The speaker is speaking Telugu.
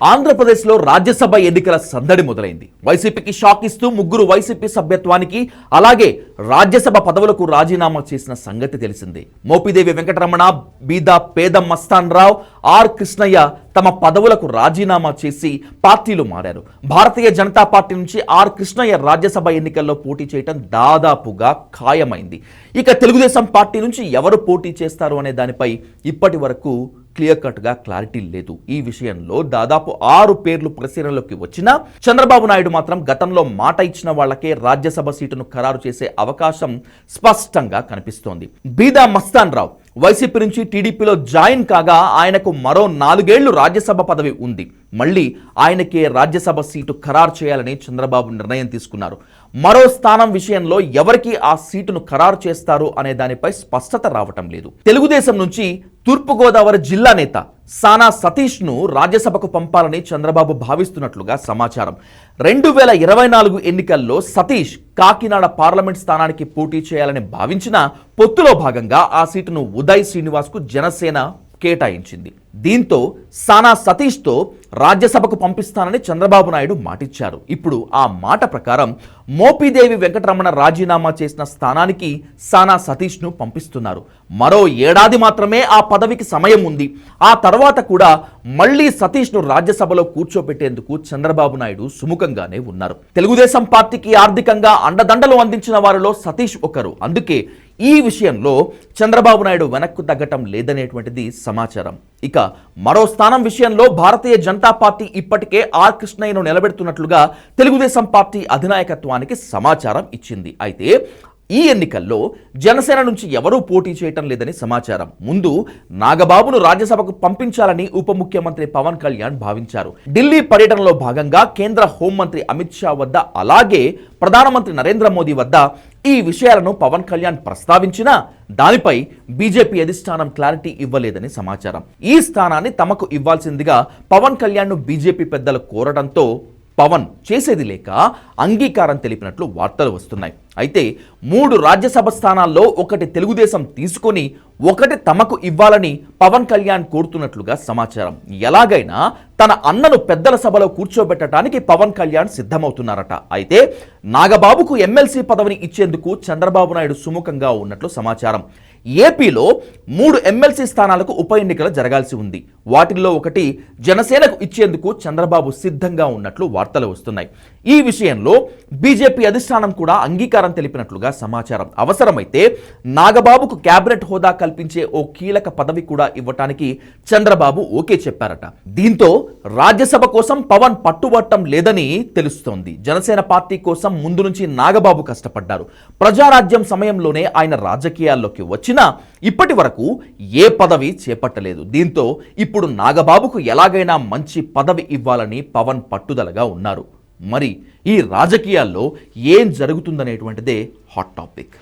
ఆంధ్రప్రదేశ్లో రాజ్యసభ ఎన్నికల సందడి మొదలైంది. వైసీపీకి షాక్ ఇస్తూ ముగ్గురు వైసీపీ సభ్యత్వానికి అలాగే రాజ్యసభ పదవులకు రాజీనామా చేసిన సంగతి తెలిసిందే. మోపిదేవి వెంకటరమణ, బీదా పేద మస్తాన్ రావు, ఆర్ కృష్ణయ్య తమ పదవులకు రాజీనామా చేసి పార్టీలు మారారు. భారతీయ జనతా పార్టీ నుంచి ఆర్ కృష్ణయ్య రాజ్యసభ ఎన్నికల్లో పోటీ చేయడం దాదాపుగా ఖాయమైంది. ఇక తెలుగుదేశం పార్టీ నుంచి ఎవరు పోటీ చేస్తారు అనే దానిపై ఇప్పటి వరకు క్లియర్ కట్గా క్లారిటీ లేదు. ఈ విషయంలో దాదాపు 6 పేర్లు పరిశీలనలోకి వచ్చినా చంద్రబాబు నాయుడు మాత్రం గతంలో మాట ఇచ్చిన వాళ్లకే రాజ్యసభ సీటును ఖరారు చేసే అవకాశం స్పష్టంగా కనిపిస్తోంది. బీదా మస్తాన్ రావు వైసీపీ నుంచి టీడీపీలో జాయిన్ కాగా ఆయనకు మరో 4 ఏళ్లు రాజ్యసభ పదవి ఉంది. మళ్ళీ ఆయనకే రాజ్యసభ సీటు ఖరారు చేయాలని చంద్రబాబు నిర్ణయం తీసుకున్నారు. మరో స్థానం విషయంలో ఎవరికి ఆ సీటును ఖరారు చేస్తారు అనే దానిపై స్పష్టత రావటం లేదు. తెలుగుదేశం నుంచి తూర్పుగోదావరి జిల్లా నేత సానా సతీష్ ను రాజ్యసభకు పంపాలని చంద్రబాబు భావిస్తున్నట్లుగా సమాచారం. 2024 ఎన్నికల్లో సతీష్ కాకినాడ పార్లమెంట్ స్థానానికి పోటీ చేయాలని భావించిన పొత్తులో భాగంగా ఆ సీటును ఉదయ్ శ్రీనివాస్ కు జనసేన కేటాయించింది. దీంతో సానా సతీష్ తో రాజ్యసభకు పంపిస్తానని చంద్రబాబు నాయుడు మాటిచ్చారు. ఇప్పుడు ఆ మాట ప్రకారం మోపిదేవి వెంకటరమణ రాజీనామా చేసిన స్థానానికి సానా సతీష్ ను పంపిస్తున్నారు. మరో ఏడాది మాత్రమే ఆ పదవికి సమయం ఉంది. ఆ తర్వాత కూడా మళ్లీ సతీష్ ను రాజ్యసభలో కూర్చోబెట్టేందుకు చంద్రబాబు నాయుడు సుముఖంగానే ఉన్నారు. తెలుగుదేశం పార్టీకి ఆర్థికంగా అండదండలు అందించిన వారిలో సతీష్ ఒకరు. అందుకే ఈ విషయంలో చంద్రబాబు నాయుడు వెనక్కు తగ్గటం లేదనేటువంటిది సమాచారం. ఇక మరో స్థానం విషయంలో భారతీయ జనతా పార్టీ ఇప్పటికే ఆర్ కృష్ణయ్యను నిలబెడుతున్నట్లుగా తెలుగుదేశం పార్టీ అధినాయకత్వానికి సమాచారం ఇచ్చింది. అయితే ఈ ఎన్నికల్లో జనసేన నుంచి ఎవరూ పోటీ చేయటం లేదని సమాచారం. ముందు నాగబాబును రాజ్యసభకు పంపించాలని ఉప ముఖ్యమంత్రి పవన్ కళ్యాణ్ భావించారు. ఢిల్లీ పర్యటనలో భాగంగా కేంద్ర హోంమంత్రి అమిత్ షా వద్ద అలాగే ప్రధానమంత్రి నరేంద్ర మోదీ వద్ద ఈ విషయాలను పవన్ కళ్యాణ్ ప్రస్తావించినా దానిపై బీజేపీ అధిష్టానం క్లారిటీ ఇవ్వలేదని సమాచారం. ఈ స్థానాన్ని తమకు ఇవ్వాల్సిందిగా పవన్ కళ్యాణ్ను బీజేపీ పెద్దలు కోరడంతో పవన్ చేసేది లేక అంగీకారం తెలిపినట్లు వార్తలు వస్తున్నాయి. అయితే 3 రాజ్యసభ స్థానాల్లో ఒకటి తెలుగుదేశం తీసుకొని ఒకటి తమకు ఇవ్వాలని పవన్ కళ్యాణ్ కోరుతున్నట్లుగా సమాచారం. ఎలాగైనా తన అన్నను పెద్దల సభలో కూర్చోబెట్టడానికి పవన్ కళ్యాణ్ సిద్ధమవుతున్నారట. అయితే నాగబాబుకు ఎమ్మెల్సీ పదవిని ఇచ్చేందుకు చంద్రబాబు నాయుడు సుముఖంగా ఉన్నట్లు సమాచారం. ఏపీలో 3 ఎమ్మెల్సీ స్థానాలకు ఉప ఎన్నికలు జరగాల్సి ఉంది. వాటిల్లో ఒకటి జనసేనకు ఇచ్చేందుకు చంద్రబాబు సిద్ధంగా ఉన్నట్లు వార్తలు వస్తున్నాయి. ఈ విషయంలో బీజేపీ అధిష్టానం కూడా అంగీకారం తెలిపినట్లుగా సమాచారం. అవసరమైతే నాగబాబుకు కేబినెట్ హోదా కల్పించే ఓ కీలక పదవి కూడా ఇవ్వటానికి చంద్రబాబు ఓకే చెప్పారట. దీంతో రాజ్యసభ కోసం పవన్ పట్టుబట్టం లేదని తెలుస్తోంది. జనసేన పార్టీ కోసం ముందు నుంచి నాగబాబు కష్టపడ్డారు. ప్రజారాజ్యం సమయంలోనే ఆయన రాజకీయాల్లోకి వచ్చినా ఇప్పటి వరకు ఏ పదవి చేపట్టలేదు. దీంతో ఇప్పుడు నాగబాబుకు ఎలాగైనా మంచి పదవి ఇవ్వాలని పవన్ పట్టుదలగా ఉన్నారు. మరి ఈ రాజకీయాల్లో ఏం జరుగుతుందనేటువంటిదే హాట్ టాపిక్.